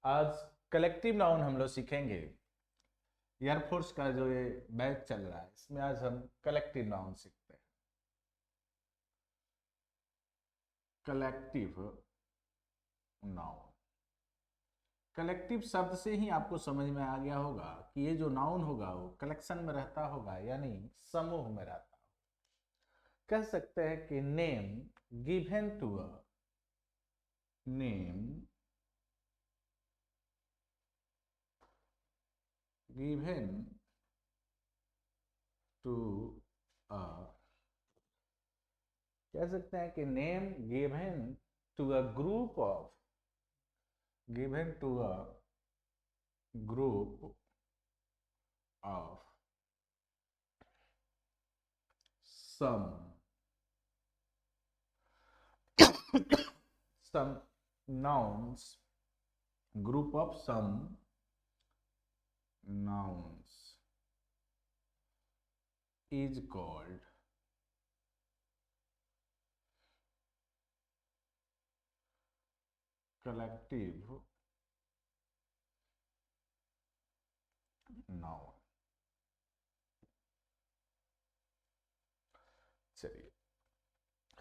आज collective noun हम लोग सीखेंगे। एयरफोर्स का जो ये बैच चल रहा है इसमें आज हम कलेक्टिव नाउन सीखते हैं। कलेक्टिव नाउन, कलेक्टिव शब्द से ही आपको समझ में आ गया होगा कि ये जो नाउन होगा वो कलेक्शन में रहता होगा, यानी समूह में रहता होगा। कह सकते हैं कि name given to a name given to a कह सकते हैं कि name given to a group of given to a group of some some nouns, group of some nouns is called collective noun। चलिए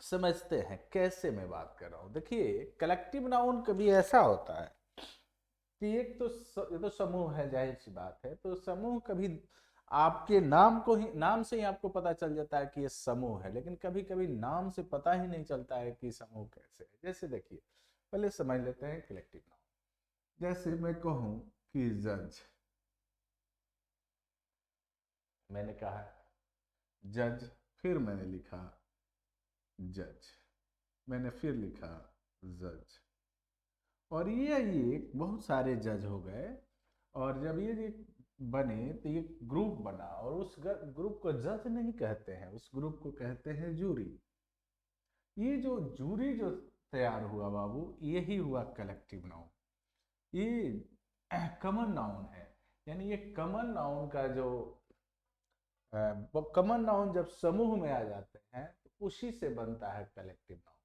समझते हैं कैसे मैं बात कर रहा हूं। देखिए कलेक्टिव नाउन कभी ऐसा होता है कि एक तो ये तो समूह है, जाहिर सी बात है। तो समूह कभी आपके नाम को ही, नाम से ही आपको पता चल जाता है कि ये समूह है, लेकिन कभी कभी नाम से पता ही नहीं चलता है कि समूह कैसे है। जैसे देखिए पहले समझ लेते हैं कलेक्टिव नाउन। जैसे मैं कहूं कि जज, मैंने कहा जज, फिर मैंने लिखा जज, मैंने फिर लिखा जज, और ये बहुत सारे जज हो गए। और जब ये बने तो ये ग्रुप बना, और उस ग्रुप को जज नहीं कहते हैं, उस ग्रुप को कहते हैं जूरी। ये जो जूरी जो तैयार हुआ बाबू, यही हुआ कलेक्टिव नाउन। ये कमन नाउन है, यानी ये कमन नाउन का जो कमन नाउन जब समूह में आ जाते हैं तो उसी से बनता है कलेक्टिव नाउन।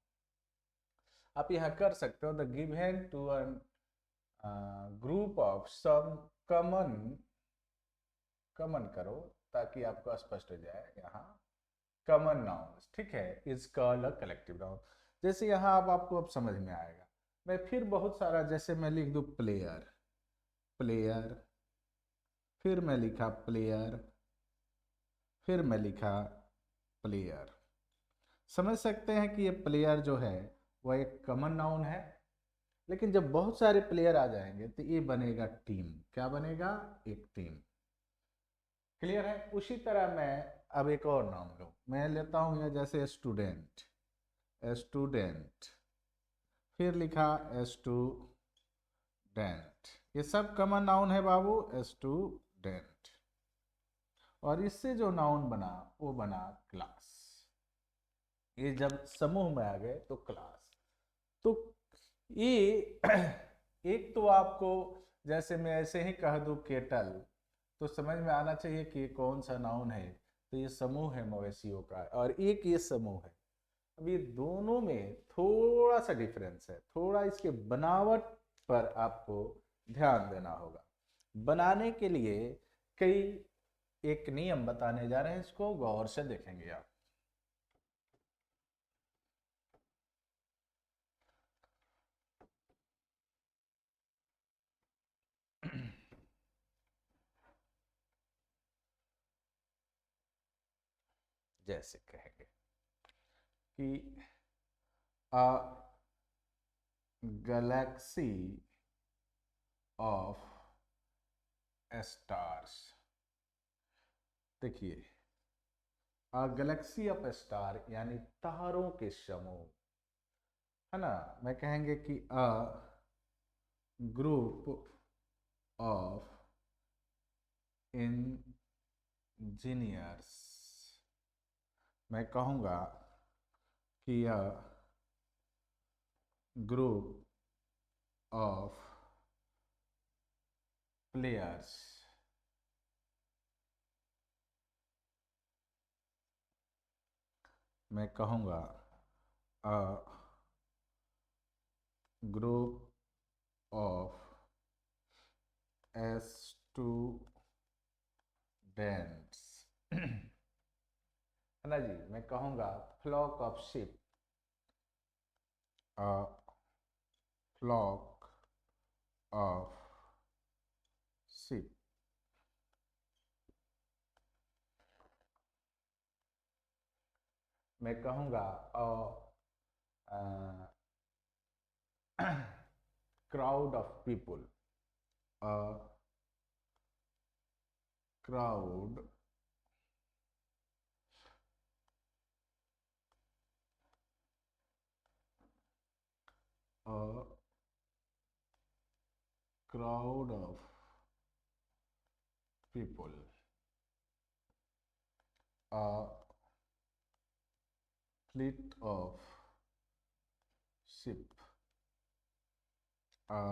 आप यहाँ कर सकते हो the given to an group of some common, common करो ताकि आपको स्पष्ट हो जाए। यहाँ कमन नाउन, ठीक है, is called a collective noun. जैसे यहाँ अब आपको अब समझ में आएगा। मैं फिर बहुत सारा, जैसे मैं लिख दूं प्लेयर, प्लेयर, फिर मैं लिखा प्लेयर, फिर मैं लिखा प्लेयर। समझ सकते हैं कि ये प्लेयर जो है वह एक कॉमन नाउन है, लेकिन जब बहुत सारे प्लेयर आ जाएंगे तो ये बनेगा टीम। क्या बनेगा? एक टीम। क्लियर है? उसी तरह मैं अब एक और नाम लूँ, मैं लेता हूँ यहाँ जैसे स्टूडेंट, स्टूडेंट, फिर लिखा स्टूडेंट। ये सब कॉमन नाउन है बाबू, स्टूडेंट। और इससे जो नाउन बना वो बना क्लास। ये जब समूह में आ गए तो क्लास। तो ये एक तो आपको, जैसे मैं ऐसे ही कह दूं केटल, तो समझ में आना चाहिए कि ये कौन सा नाउन है। तो ये समूह है मवेशियों का, और एक ये समूह है। अब ये दोनों में थोड़ा सा डिफरेंस है, थोड़ा इसके बनावट पर आपको ध्यान देना होगा। बनाने के लिए कई एक नियम बताने जा रहे हैं, इसको गौर से देखेंगे आप। जैसे कहेंगे कि अ गैलेक्सी ऑफ स्टार्स। देखिए अ गैलेक्सी ऑफ स्टार यानी तारों के समूह, है ना। मैं कहेंगे कि अ ग्रुप ऑफ इंजीनियर्स। मैं कहूँगा कि अ ग्रुप ऑफ प्लेयर्स। मैं कहूँगा अ ग्रुप ऑफ स्टूडेंट्स है ना जी। मैं कहूँगा flock of sheep, flock of sheep. मैं कहूँगा crowd of people, a crowd a crowd of people, a fleet of ship, a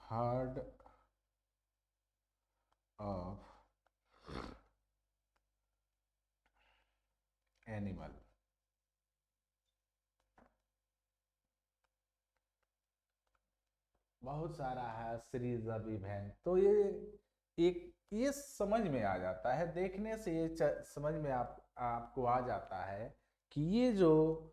herd of animal। बहुत सारा है सीरीज ऑफ इवेंट। तो ये समझ में आ जाता है, देखने से ये समझ में आपको आ जाता है कि ये जो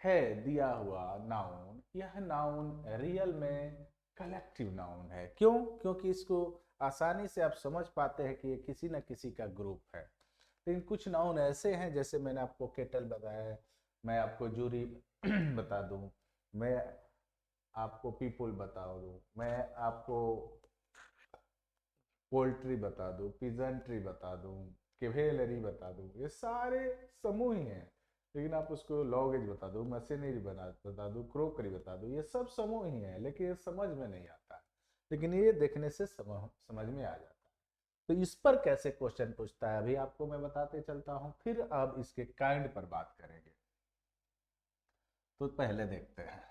है दिया हुआ नाउन, यह नाउन रियल में कलेक्टिव नाउन है। क्यों? क्योंकि इसको आसानी से आप समझ पाते हैं कि ये किसी न किसी का ग्रुप है। लेकिन कुछ नाउन ऐसे हैं, जैसे मैंने आपको केटल बताया, मैं आपको जूरी बता दूं, मैं आपको पीपल बता दूं, मैं आपको पोल्ट्री बता दूं, पिजनट्री बता दूं, केवेलरी बता दूं, ये सारे समूह ही हैं। लेकिन आप उसको लॉगेज बता दूं, मशीनरी बता दूं, क्रोकरी बता दूं, ये सब समूह ही हैं, लेकिन ये समझ में नहीं आता। लेकिन ये देखने से समझ में आ जाता है। तो इस पर कैसे क्वेश्चन पूछता है अभी आपको मैं बताते चलता हूं, फिर अब इसके काइंड पर बात करेंगे। तो पहले देखते हैं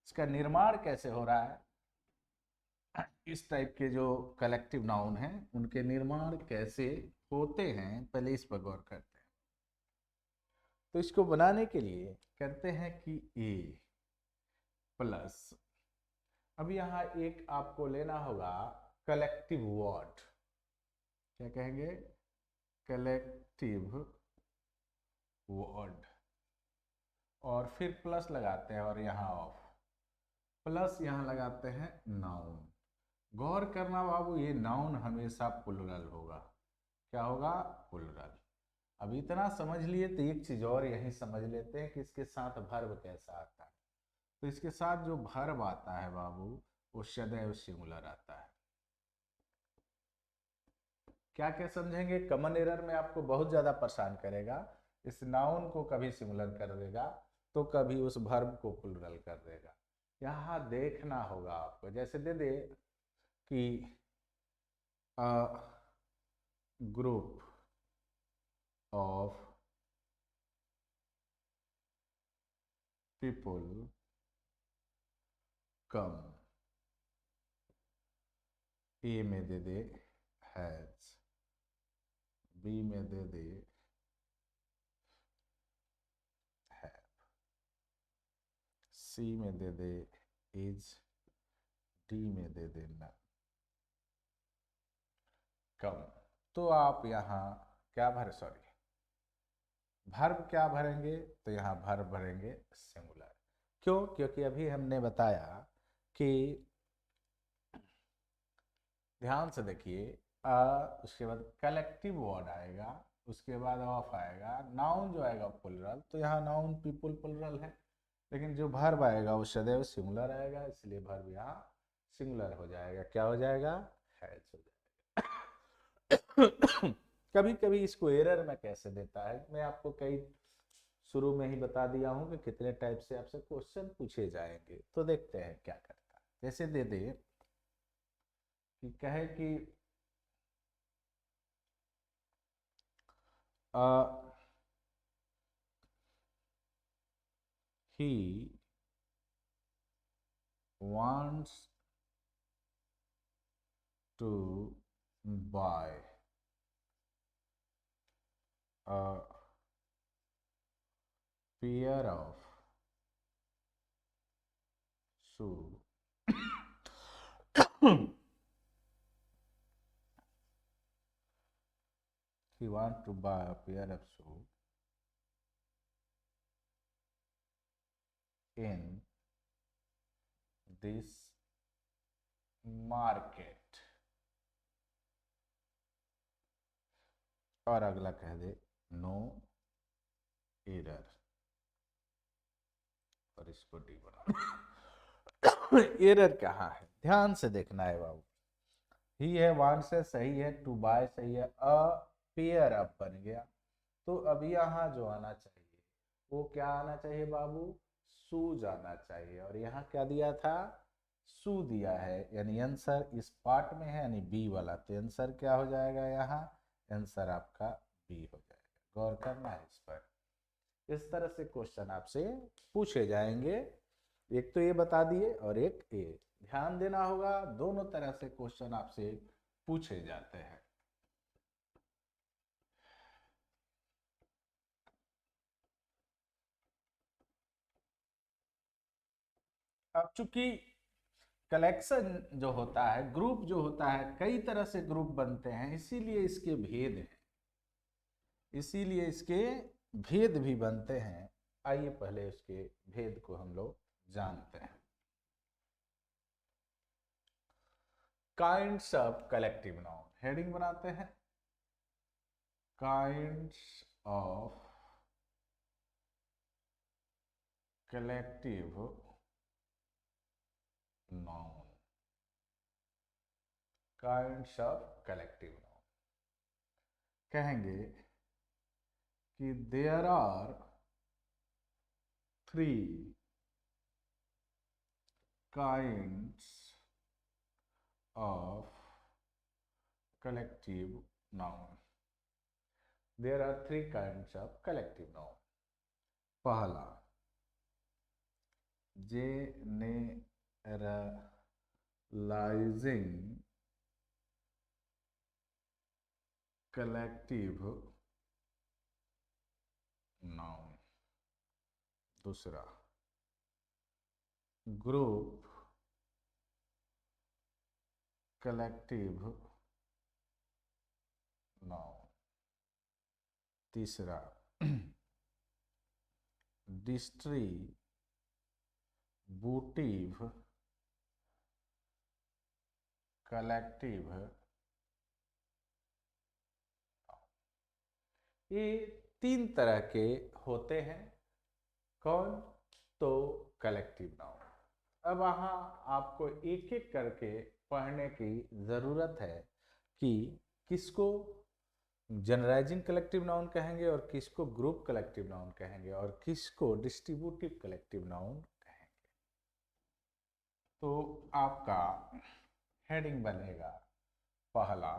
इसका निर्माण कैसे हो रहा है। इस टाइप के जो कलेक्टिव नाउन हैं उनके निर्माण कैसे होते हैं, पहले इस पर गौर करते हैं। तो इसको बनाने के लिए कहते हैं कि ए प्लस, अब यहाँ एक आपको लेना होगा कलेक्टिव वर्ड, क्या कहेंगे, कलेक्टिव वर्ड, और फिर प्लस लगाते हैं और यहाँ ऑफ, प्लस यहाँ लगाते हैं नाउन। गौर करना बाबू, ये नाउन हमेशा प्लुरल होगा। क्या होगा? प्लुरल। अब इतना समझ लिए तो एक चीज और यही समझ लेते हैं कि इसके साथ वर्ब कैसा आता है। तो इसके साथ जो वर्ब आता है बाबू, वो सदैव सिंगुलर आता है। क्या क्या समझेंगे? कॉमन एरर में आपको बहुत ज्यादा परेशान करेगा। इस नाउन को कभी सिंगुलर कर देगा तो कभी उस वर्ब को प्लुरल कर देगा। यहाँ देखना होगा आपको, जैसे दे दे कि ग्रुप ऑफ पीपल कम, ए में दे दे हैज, बी में दे दे हैव, सी में दे दे इज, डी में दे दे न, कम। तो आप यहाँ क्या भर, सॉरी, वर्ब क्या भरेंगे? तो यहाँ वर्ब भरेंगे सिंगुलर। क्यों? क्योंकि अभी हमने बताया कि, ध्यान से देखिए, उसके बाद कलेक्टिव वर्ड आएगा, उसके बाद ऑफ आएगा, नाउन जो आएगा प्लुरल, तो यहाँ नाउन पीपल प्लुरल है। लेकिन जो वर्ब आएगा वो सदैव सिंगुलर आएगा, इसलिए वर्ब यहाँ सिंगुलर हो जाएगा। क्या हो जाएगा? हैज हो जाएगा। कभी कभी इसको एरर में कैसे देता है, मैं आपको कई शुरू में ही बता दिया हूं कि कितने टाइप से आपसे क्वेश्चन पूछे जाएंगे। तो देखते हैं क्या करता है। जैसे दे दे कि कहे कि he wants to buy a pair of shoe he want to buy a pair of shoe in this market और अगला कह दे नो एरर और इसको डी बना। एरर कहाँ है ध्यान से देखना है बाबू। ही है वांट से सही है, टू बाय सही है, अ पेयर अप बन गया। तो अब यहाँ जो आना चाहिए वो क्या आना चाहिए बाबू, शूज आना चाहिए। और यहाँ क्या दिया था, शू दिया है, यानी आंसर इस पार्ट में है यानी बी वाला। तो आंसर क्या हो जाएगा, यहाँ आंसर आपका बी हो जाएगा। गौर करना है इस पर। इस तरह से क्वेश्चन आपसे पूछे जाएंगे। एक तो ये बता दिए और एक ए, ध्यान देना होगा, दोनों तरह से क्वेश्चन आपसे पूछे जाते हैं। अब चूंकि कलेक्शन जो होता है, ग्रुप जो होता है, कई तरह से ग्रुप बनते हैं, इसीलिए इसके भेद हैं, इसीलिए इसके भेद भी बनते हैं। आइए पहले इसके भेद को हम लोग जानते हैं। Kinds of collective noun, heading बनाते हैं, kinds of collective noun, kinds of collective noun. कहेंगे कि there are 3 kinds of collective noun. There are 3 kinds of collective noun. पहला generalizing collective noun, दूसरा group collective noun, तीसरा distributive collective। ये 3 तरह के होते हैं। कौन, तो कलेक्टिव नाउन। अब वहाँ आपको एक एक करके पढ़ने की ज़रूरत है कि किसको जनरलाइजिंग कलेक्टिव नाउन कहेंगे और किसको ग्रुप कलेक्टिव नाउन कहेंगे और किसको डिस्ट्रीब्यूटिव कलेक्टिव नाउन कहेंगे। तो आपका हेडिंग बनेगा पहला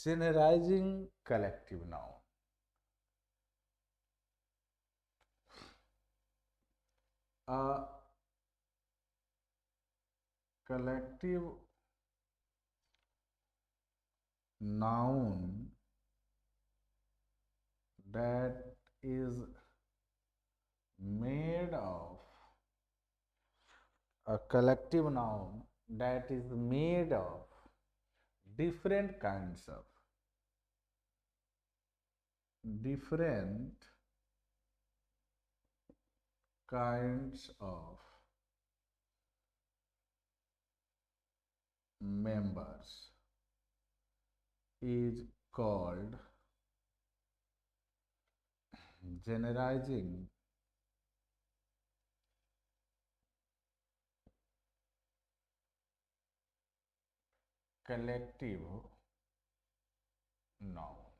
generalizing collective noun. collective noun that is made of, a collective noun that is made of different kinds of members is called generalizing collective noun.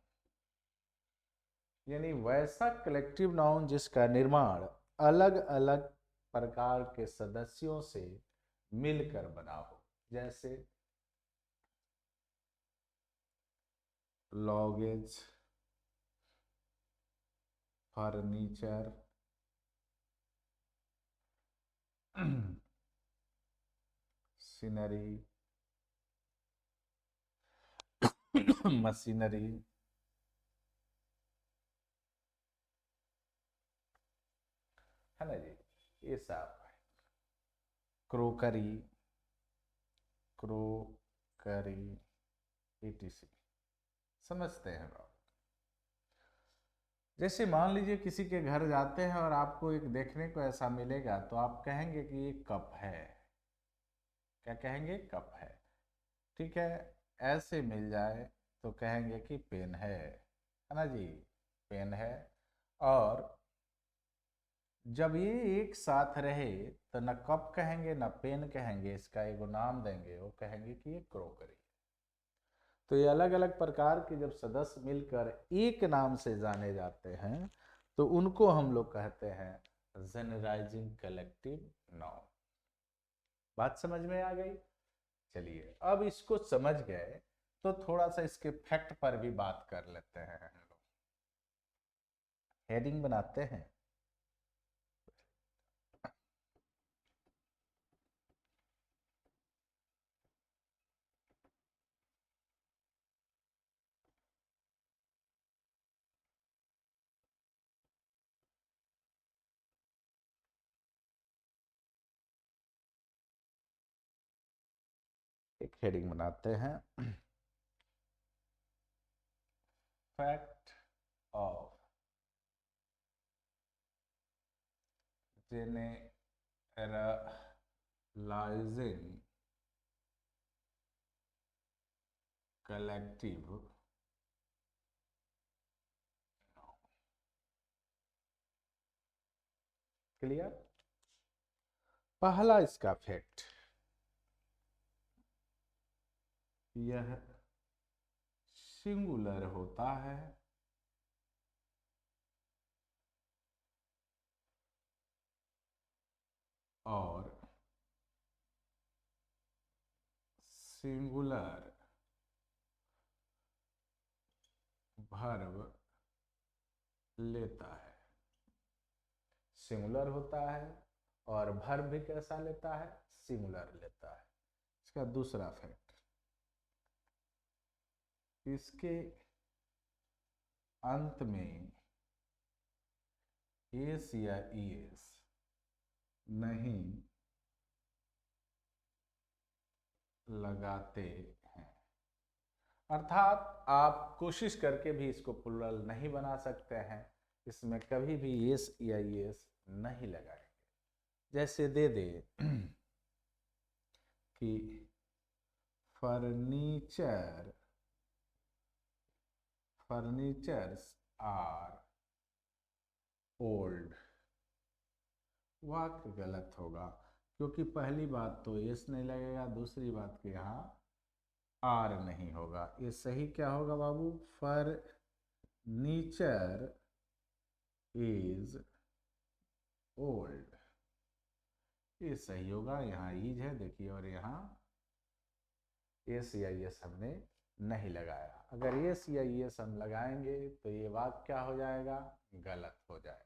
यानी वैसा कलेक्टिव नाउन जिसका निर्माण अलग अलग प्रकार के सदस्यों से मिलकर बना हो। जैसे लॉगेज, फर्नीचर, सीनरी, मशीनरी, है ना जी, ये सब क्रोकरी, क्रोकरी etc। समझते हैं आप? जैसे मान लीजिए किसी के घर जाते हैं और आपको एक देखने को ऐसा मिलेगा तो आप कहेंगे कि ये कप है। क्या कहेंगे? कप है। ठीक है। ऐसे मिल जाए तो कहेंगे कि पेन है ना जी, पेन है। और जब ये एक साथ रहे तो न कप कहेंगे न पेन कहेंगे, इसका एगो नाम देंगे, वो कहेंगे कि ये क्रोकरी। तो ये अलग अलग प्रकार के जब सदस्य मिलकर एक नाम से जाने जाते हैं तो उनको हम लोग कहते हैं जनरलाइजिंग कलेक्टिव नाउन। बात समझ में आ गई? चलिए अब इसको समझ गए तो थोड़ा सा इसके फैक्ट पर भी बात कर लेते हैं हम लोग। हेडिंग बनाते हैं। एक हेडिंग बनाते हैं, fact of generalizing collective. Clear? पहला इसका फैक्ट, यह सिंगुलर होता है और सिंगुलर वर्ब लेता है। सिंगुलर होता है और वर्ब भी कैसा लेता है? सिंगुलर लेता है। इसका दूसरा फैक्ट, इसके अंत में एस या ईएस नहीं लगाते हैं। अर्थात आप कोशिश करके भी इसको प्लुरल नहीं बना सकते हैं, इसमें कभी भी एस या ईएस नहीं लगाएंगे। जैसे दे दे कि फर्नीचर्स आर ओल्ड। वाक्य गलत होगा क्योंकि पहली बात तो एस नहीं लगेगा, दूसरी बात कि यहाँ आर नहीं होगा। ये सही क्या होगा बाबू? फर्नीचर इज ओल्ड, ये सही होगा। यहाँ ईज है देखिए, और यहाँ एस या एस हमने नहीं लगाया। अगर एस या एस हम लगाएंगे तो ये वाक्य क्या हो जाएगा? गलत हो जाएगा।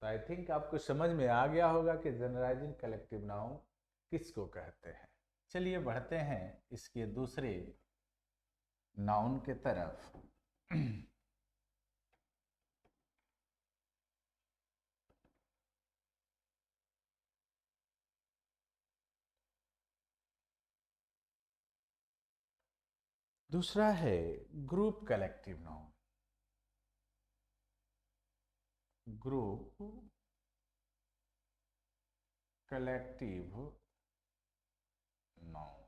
तो आई थिंक आपको समझ में आ गया होगा कि जनरलाइजिंग कलेक्टिव नाउन किसको कहते हैं। चलिए बढ़ते हैं इसके दूसरे नाउन के तरफ। दूसरा है group collective noun. Group collective noun.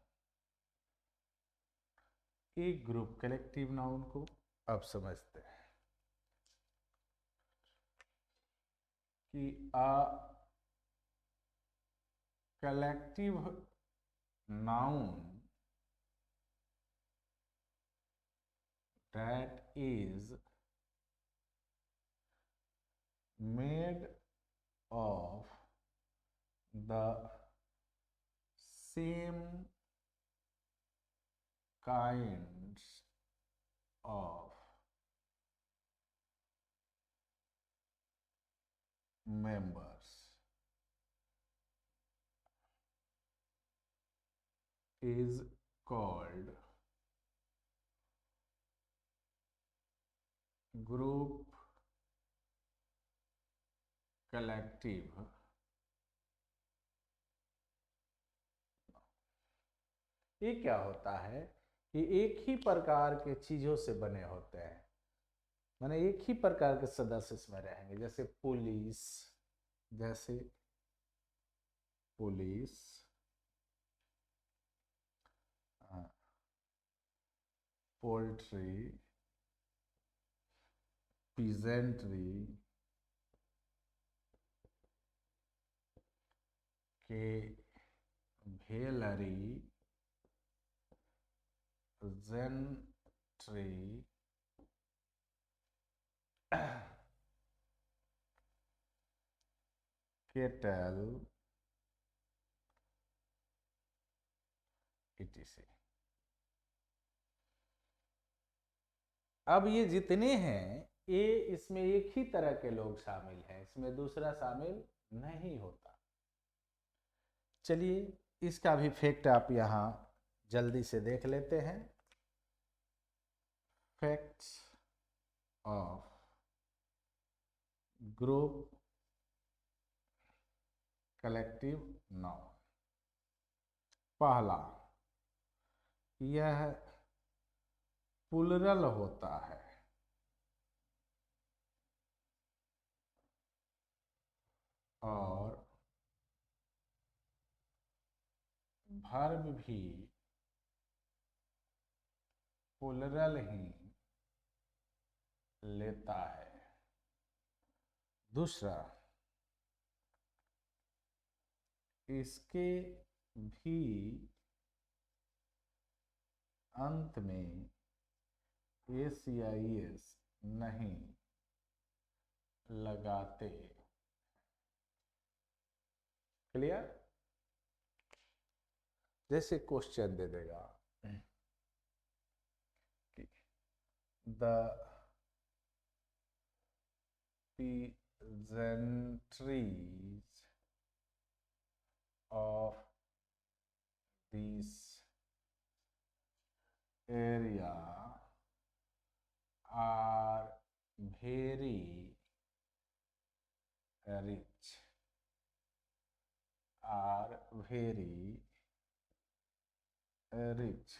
एक ग्रुप कलेक्टिव नाउन को अब समझते हैं कि a collective noun that is made of the same kinds of members is called group collective। ये क्या होता है कि एक ही प्रकार के चीजों से बने होते हैं, माने एक ही प्रकार के सदस्य इसमें रहेंगे, जैसे पुलिस, जैसे पुलिस, पोल्ट्री, पीजेंट्री, के भेलरी, जेंट्री, केटल, etc। अब ये जितने हैं ये इसमें एक ही तरह के लोग शामिल हैं, इसमें दूसरा शामिल नहीं होता। चलिए इसका भी फैक्ट आप यहां जल्दी से देख लेते हैं। Facts of group collective noun. पहला, यह प्लुरल होता है, और वर्ब भी प्लुरल ही लेता है। दूसरा, इसके भी अंत में एस नहीं लगाते। क्लियर? जैसे क्वेश्चन दे देगा कि the peasantries of this area are very rich, are very rich,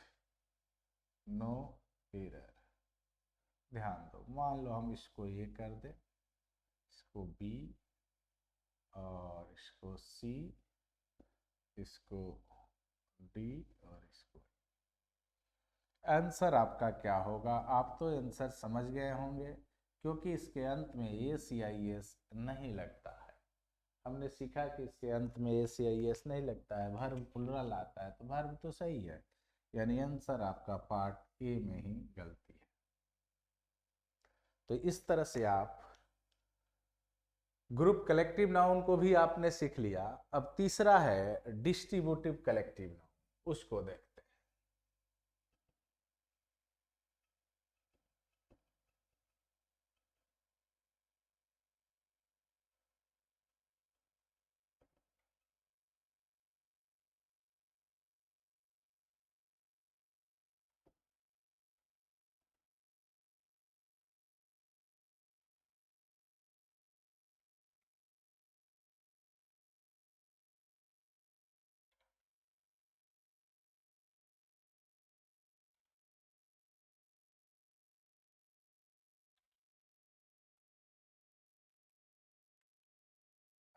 no error। ध्यान दो, मान लो हम इसको ए कर दें, इसको बी, और इसको सी, इसको डी, और इसको। आंसर आपका क्या होगा? आप तो आंसर समझ गए होंगे, क्योंकि इसके अंत में एस या एस नहीं लगता है। हमने सीखा कि इसके अंत में एस या एस नहीं लगता है, वर्ब प्लुरल आता है, तो वर्ब तो सही है, यानी आंसर आपका पार्ट ए में ही गलती है। तो इस तरह से आप ग्रुप कलेक्टिव नाउन को भी आपने सीख लिया। अब तीसरा है डिस्ट्रीब्यूटिव कलेक्टिव नाउन, उसको देखते हैं।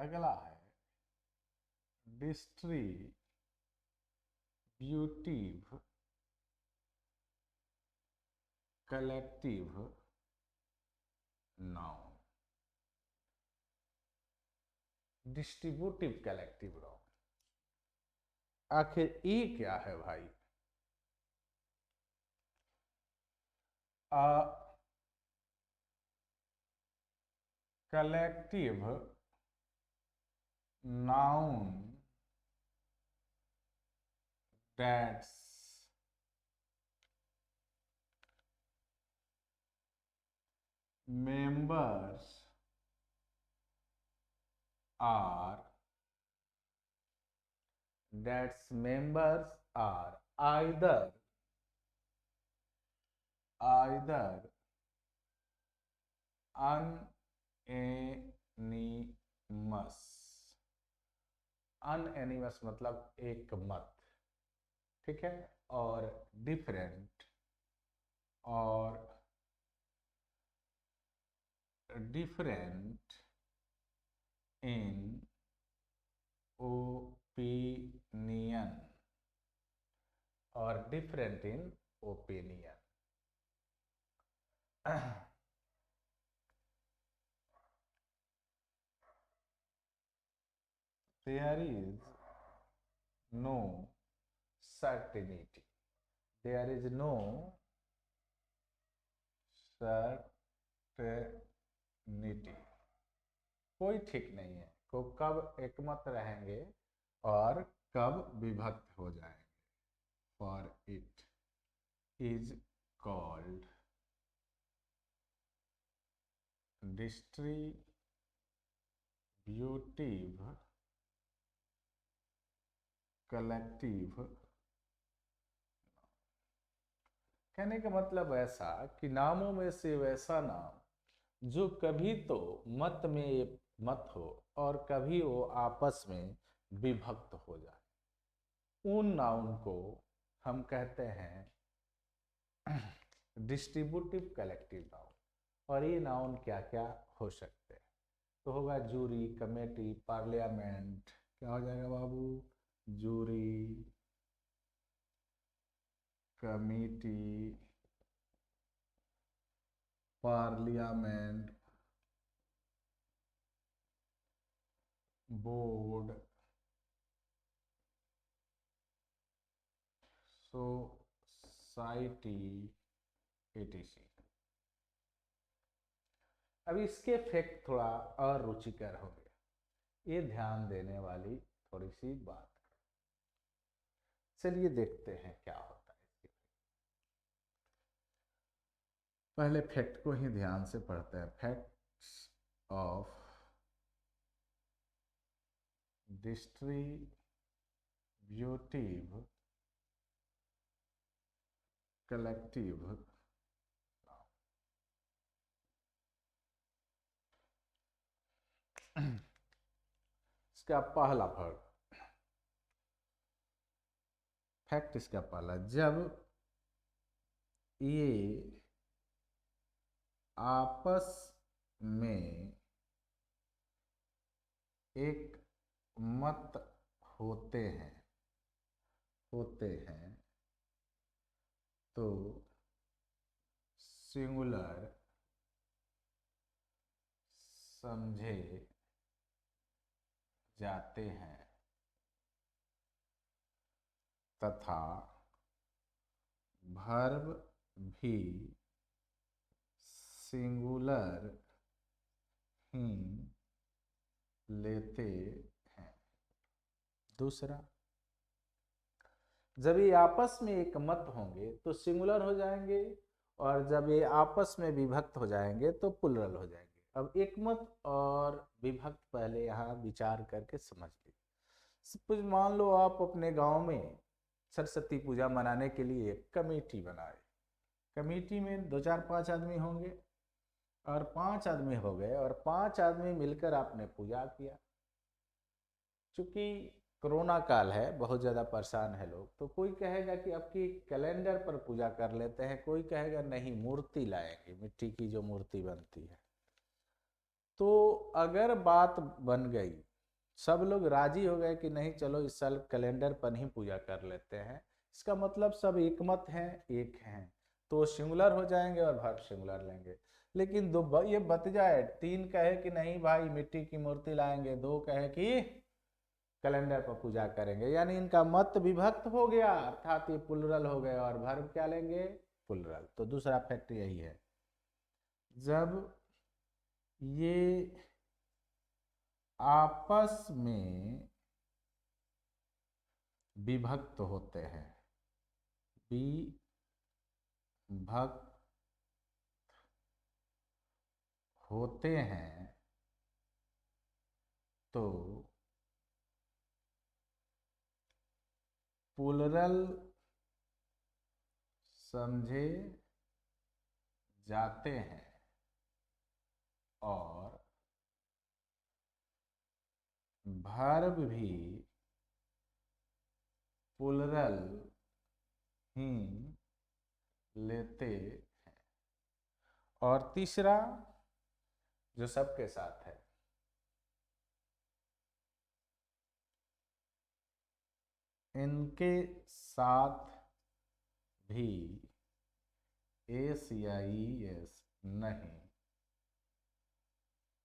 अगला है distributive collective noun. Distributive collective noun, आखिर ये क्या है भाई? Collective noun that's members are that's members are either unanimous अनएनिमस मतलब एक मत, ठीक है, और डिफरेंट इन ओपिनियन और different in opinion. There is no certainty. There is no certainty. कोई ठीक नहीं है को कब एकमत रहेंगे और कब विभक्त हो जाएंगे। For it is called distributive collective. कहने का मतलब ऐसा कि नामों में से वैसा नाम जो कभी तो मत में मत हो और कभी वो आपस में विभक्त हो जाए, उन नाउन को हम कहते हैं डिस्ट्रीब्यूटिव कलेक्टिव नाउन। और ये नाउन क्या क्या हो सकते हैं, तो होगा जूरी, कमेटी, पार्लियामेंट। क्या हो जाएगा बाबू? Jury, committee, parliament, board, society, etc। अब इसके इफेक्ट थोड़ा और रुचिकर हो गया, ये ध्यान देने वाली थोड़ी सी बात। चलिए देखते हैं क्या होता है इसके। पहले फैक्ट को ही ध्यान से पढ़ते हैं। Facts of distributive collective. इसका पहला फैक्ट, इसका पहला, जब ये आपस में एक मत होते हैं तो सिंगुलर समझे जाते हैं तथा वर्ब भी सिंगुलर ही लेते हैं। दूसरा, जब ये आपस में एक मत होंगे तो सिंगुलर हो जाएंगे और जब ये आपस में विभक्त हो जाएंगे तो प्लुरल हो जाएंगे। अब एक मत और विभक्त पहले यहाँ विचार करके समझ लीजिए। सपोज मान लो आप अपने गांव में सरस्वती पूजा मनाने के लिए कमेटी बनाए, कमेटी में 2 4 5 आदमी होंगे और 5 आदमी हो गए और 5 आदमी मिलकर आपने पूजा किया। चूंकि कोरोना काल है, बहुत ज़्यादा परेशान है लोग, तो कोई कहेगा कि आपकी कैलेंडर पर पूजा कर लेते हैं, कोई कहेगा नहीं मूर्ति लाएंगे, मिट्टी की जो मूर्ति बनती है। तो अगर बात बन गई, सब लोग राजी हो गए कि नहीं चलो इस साल कैलेंडर पर ही पूजा कर लेते हैं, इसका मतलब सब एकमत हैं, एक हैं, तो सिंगुलर हो जाएंगे और वर्ब सिंगुलर लेंगे। लेकिन दो ये बत जाए, 3 कहे कि नहीं भाई मिट्टी की मूर्ति लाएंगे, 2 कहे कि कैलेंडर पर पूजा करेंगे, यानी इनका मत विभक्त हो गया, अर्थात ये प्लुरल हो गए और वर्ब क्या लेंगे? प्लुरल। तो दूसरा फैक्ट यही है, जब ये आपस में विभक्त होते हैं, विभक्त होते हैं तो प्लूरल समझे जाते हैं और वर्ब भी प्लूरल ही लेते हैं। और तीसरा जो सबके साथ है, इनके साथ भी एस या ईएस नहीं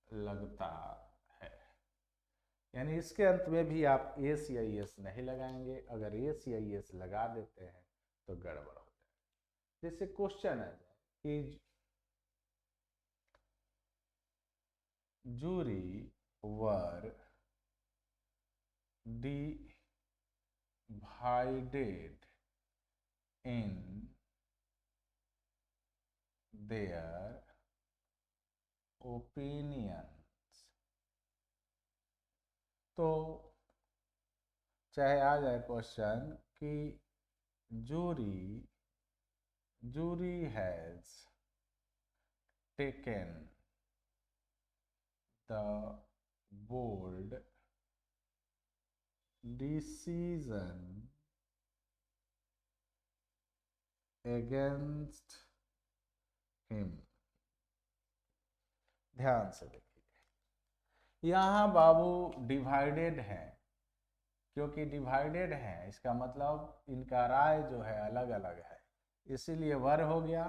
लगता है। यानी इसके अंत में भी आप एस या ईएस नहीं लगाएंगे। अगर एस या ईएस लगा देते हैं तो गड़बड़ हो जाए। जैसे क्वेश्चन आ जाए कि jury were divided in their opinions। तो चाहे आ जाए क्वेश्चन कि jury has taken the bold decision against him. ध्यान से देखिए, यहाँ बाबू डिवाइडेड है, क्योंकि डिवाइडेड है इसका मतलब इनका राय जो है अलग अलग है, इसीलिए वर हो गया।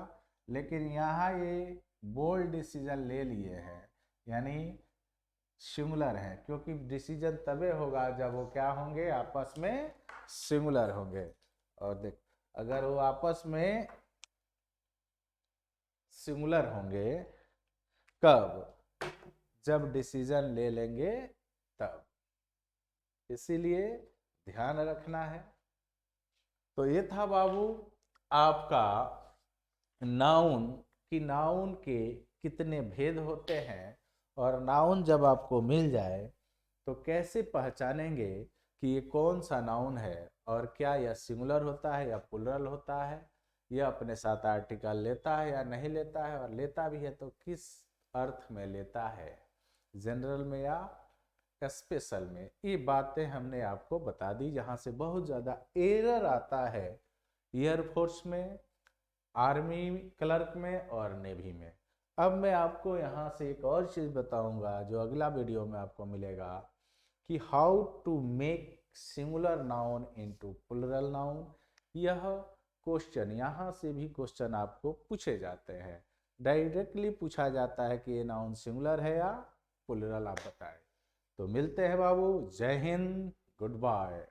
लेकिन यहाँ ये बोल्ड डिसीजन ले लिए हैं, यानी सिंगुलर है, क्योंकि डिसीजन तबे होगा जब वो क्या होंगे, आपस में सिंगुलर होंगे। और देख, अगर वो आपस में सिंगुलर होंगे कब, जब डिसीजन ले लेंगे तब, इसीलिए ध्यान रखना है। तो ये था बाबू आपका नाउन कि नाउन के कितने भेद होते हैं, और नाउन जब आपको मिल जाए तो कैसे पहचानेंगे कि ये कौन सा नाउन है, और क्या यह सिंगुलर होता है या प्लूरल होता है, यह अपने साथ आर्टिकल लेता है या नहीं लेता है, और लेता भी है तो किस अर्थ में लेता है, जनरल में या स्पेशल में। ये बातें हमने आपको बता दी, जहाँ से बहुत ज़्यादा एरर आता है एयरफोर्स में, आर्मी क्लर्क में और नेवी में। अब मैं आपको यहाँ से एक और चीज़ बताऊंगा जो अगला वीडियो में आपको मिलेगा, कि how to make singular noun into plural noun. यह क्वेश्चन, यहाँ से भी क्वेश्चन आपको पूछे जाते हैं, डायरेक्टली पूछा जाता है कि ये नाउन सिंगुलर है या प्लूरल, आप बताएं। तो मिलते हैं बाबू, जय हिंद, गुड बाय।